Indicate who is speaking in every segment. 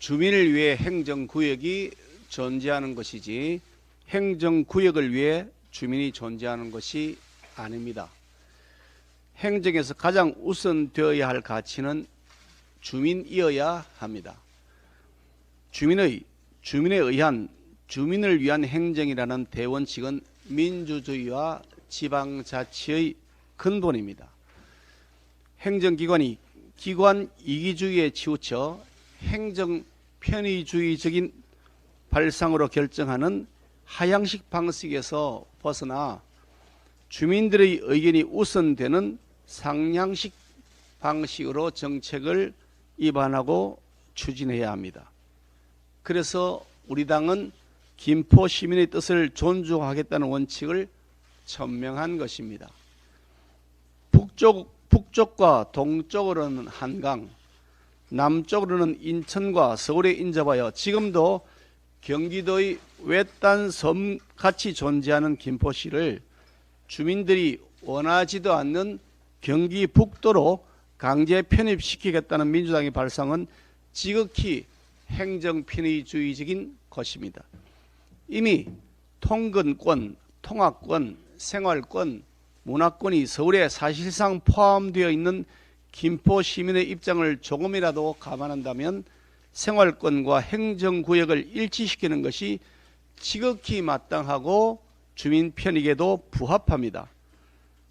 Speaker 1: 주민을 위해 행정구역이 존재하는 것이지 행정구역을 위해 주민이 존재하는 것이 아닙니다. 행정에서 가장 우선되어야 할 가치는 주민이어야 합니다. 주민에 의한 주민을 위한 행정이라는 대원칙은 민주주의와 지방자치의 근본입니다. 행정기관이 기관 이기주의에 치우쳐 행정 편의주의적인 발상으로 결정하는 하향식 방식에서 벗어나 주민들의 의견이 우선되는 상향식 방식으로 정책을 입안하고 추진해야 합니다. 그래서 우리 당은 김포 시민의 뜻을 존중하겠다는 원칙을 천명한 것입니다. 북쪽과 동쪽으로는 한강, 남쪽으로는 인천과 서울에 인접하여 지금도 경기도의 외딴 섬같이 존재하는 김포시를 주민들이 원하지도 않는 경기 북도로 강제 편입시키겠다는 민주당의 발상은 지극히 행정편의주의적인 것입니다. 이미 통근권, 통학권, 생활권, 문화권이 서울에 사실상 포함되어 있는 김포 시민의 입장을 조금이라도 감안한다면 생활권과 행정구역을 일치시키는 것이 지극히 마땅하고 주민 편익에도 부합합니다.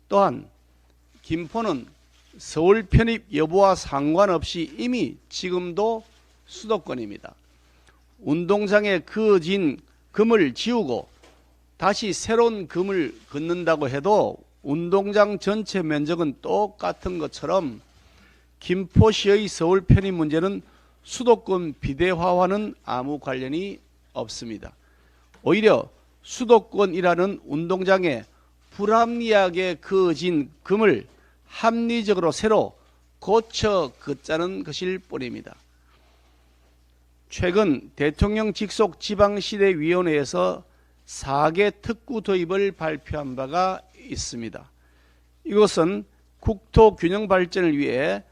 Speaker 1: 또한 김포는 서울 편입 여부와 상관없이 이미 지금도 수도권입니다. 운동장에 그어진 금을 지우고 다시 새로운 금을 긋는다고 해도 운동장 전체 면적은 똑같은 것처럼 김포시의 서울 편입 문제는 수도권 비대화와는 아무 관련이 없습니다. 오히려 수도권이라는 운동장에 불합리하게 그어진 금을 합리적으로 새로 고쳐 긋자는 것일 뿐입니다. 최근 대통령 직속 지방시대위원회에서 4개 특구 도입을 발표한 바가 있습니다. 이것은 국토 균형 발전을 위해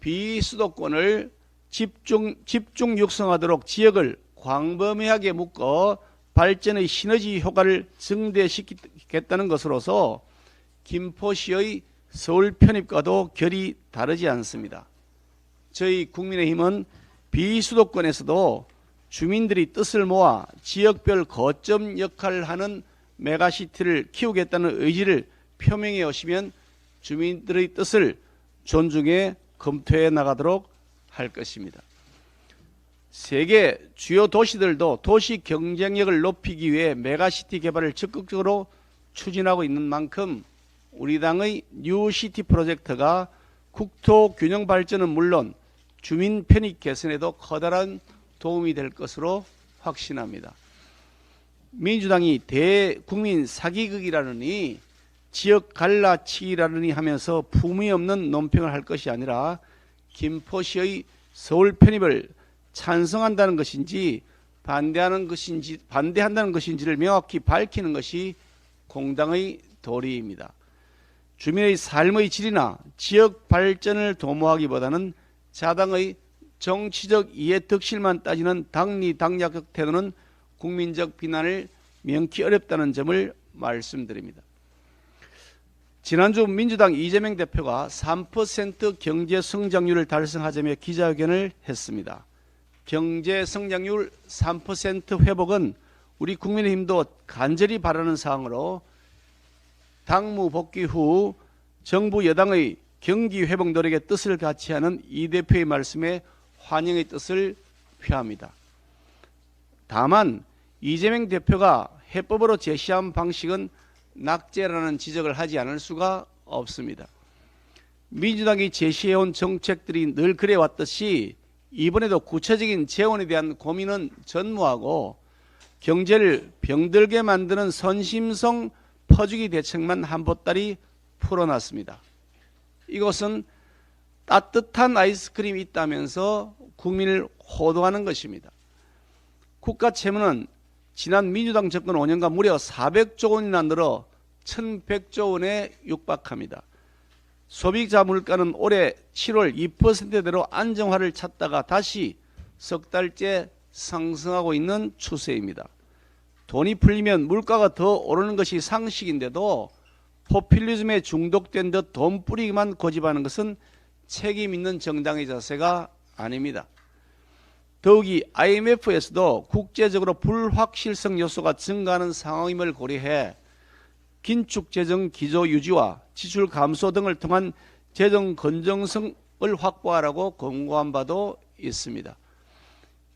Speaker 1: 비수도권을 집중 육성하도록 지역을 광범위하게 묶어 발전의 시너지 효과를 증대시키겠다는 것으로서 김포시의 서울 편입과도 결이 다르지 않습니다. 저희 국민의힘은 비수도권에서도 주민들이 뜻을 모아 지역별 거점 역할을 하는 메가시티를 키우겠다는 의지를 표명해 오시면 주민들의 뜻을 존중해 검토해 나가도록 할 것입니다. 세계 주요 도시들도 도시 경쟁력을 높이기 위해 메가시티 개발을 적극적으로 추진하고 있는 만큼 우리 당의 뉴시티 프로젝트가 국토 균형 발전은 물론 주민 편익 개선에도 커다란 도움이 될 것으로 확신합니다. 민주당이 대국민 사기극이라느니 지역 갈라치기라느니 하면서 품위 없는 논평을 할 것이 아니라 김포시의 서울 편입을 찬성한다는 것인지 반대한다는 것인지를 명확히 밝히는 것이 공당의 도리입니다. 주민의 삶의 질이나 지역 발전을 도모하기보다는 자당의 정치적 이해득실만 따지는 당리당략적 태도는 국민적 비난을 면키 어렵다는 점을 말씀드립니다. 지난주 민주당 이재명 대표가 3% 경제 성장률을 달성하자며 기자회견을 했습니다. 경제 성장률 3% 회복은 우리 국민의힘도 간절히 바라는 사항으로 당무 복귀 후 정부 여당의 경기 회복 노력에 뜻을 같이 하는 이 대표의 말씀에 환영의 뜻을 표합니다. 다만 이재명 대표가 해법으로 제시한 방식은 낙제라는 지적을 하지 않을 수가 없습니다. 민주당이 제시해온 정책들이 늘 그래왔듯이 이번에도 구체적인 재원에 대한 고민은 전무하고 경제를 병들게 만드는 선심성 퍼주기 대책만 한보따리 풀어놨습니다. 이것은 따뜻한 아이스크림이 있다면서 국민을 호도하는 것입니다. 국가 채무는 지난 민주당 정권 5년간 무려 400조 원이나 늘어 1100조 원에 육박합니다. 소비자 물가는 올해 7월 2%대로 안정화를 찾다가 다시 석 달째 상승하고 있는 추세입니다. 돈이 풀리면 물가가 더 오르는 것이 상식인데도 포퓰리즘에 중독된 듯 돈 뿌리기만 고집하는 것은 책임 있는 정당의 자세가 아닙니다. 더욱이 IMF에서도 국제적으로 불확실성 요소가 증가하는 상황임을 고려해 긴축 재정 기조 유지와 지출 감소 등을 통한 재정 건전성을 확보하라고 권고한 바도 있습니다.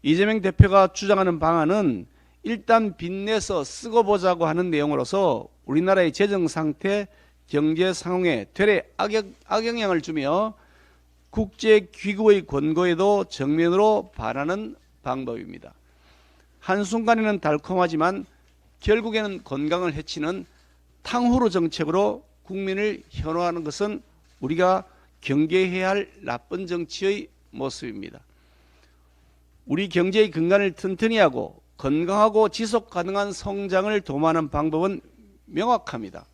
Speaker 1: 이재명 대표가 주장하는 방안은 일단 빚내서 쓰고 보자고 하는 내용으로서 우리나라의 재정 상태, 경제 상황에 되레 악영향을 주며 국제기구의 권고에도 정면으로 반하는 방법입니다. 한순간에는 달콤하지만 결국에는 건강을 해치는 탕후루 정책으로 국민을 현혹하는 것은 우리가 경계해야 할 나쁜 정치의 모습입니다. 우리 경제의 근간을 튼튼히 하고 건강하고 지속 가능한 성장을 도모하는 방법은 명확합니다.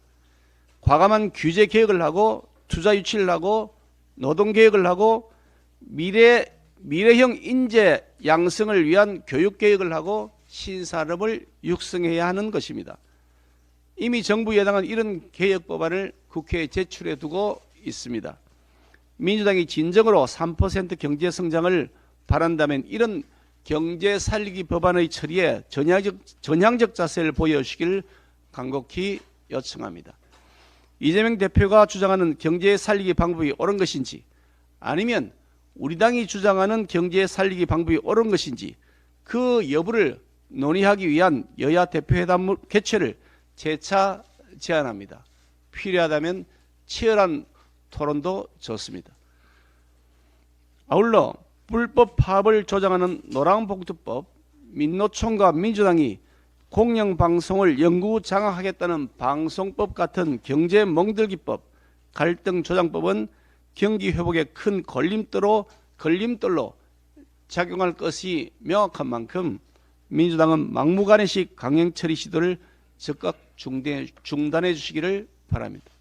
Speaker 1: 과감한 규제 개혁을 하고 투자 유치를 하고 노동 개혁을 하고 미래형 인재 양성을 위한 교육 개혁을 하고 신산업을 육성해야 하는 것입니다. 이미 정부 여당은 이런 개혁 법안을 국회에 제출해 두고 있습니다. 민주당이 진정으로 3% 경제 성장을 바란다면 이런 경제 살리기 법안의 처리에 전향적 자세를 보여주시길 간곡히 요청합니다. 이재명 대표가 주장하는 경제 살리기 방법이 옳은 것인지 아니면 우리 당이 주장하는 경제 살리기 방법이 옳은 것인지 그 여부를 논의하기 위한 여야 대표회담 개최를 재차 제안합니다. 필요하다면 치열한 토론도 좋습니다. 아울러 불법 파업을 조장하는 노랑봉투법, 민노총과 민주당이 공영방송을 영구 장악하겠다는 방송법 같은 경제 멍들기법, 갈등 조장법은 경기 회복에 큰 걸림돌로 작용할 것이 명확한 만큼 민주당은 막무가내식 강행 처리 시도를 즉각 중단해 주시기를 바랍니다.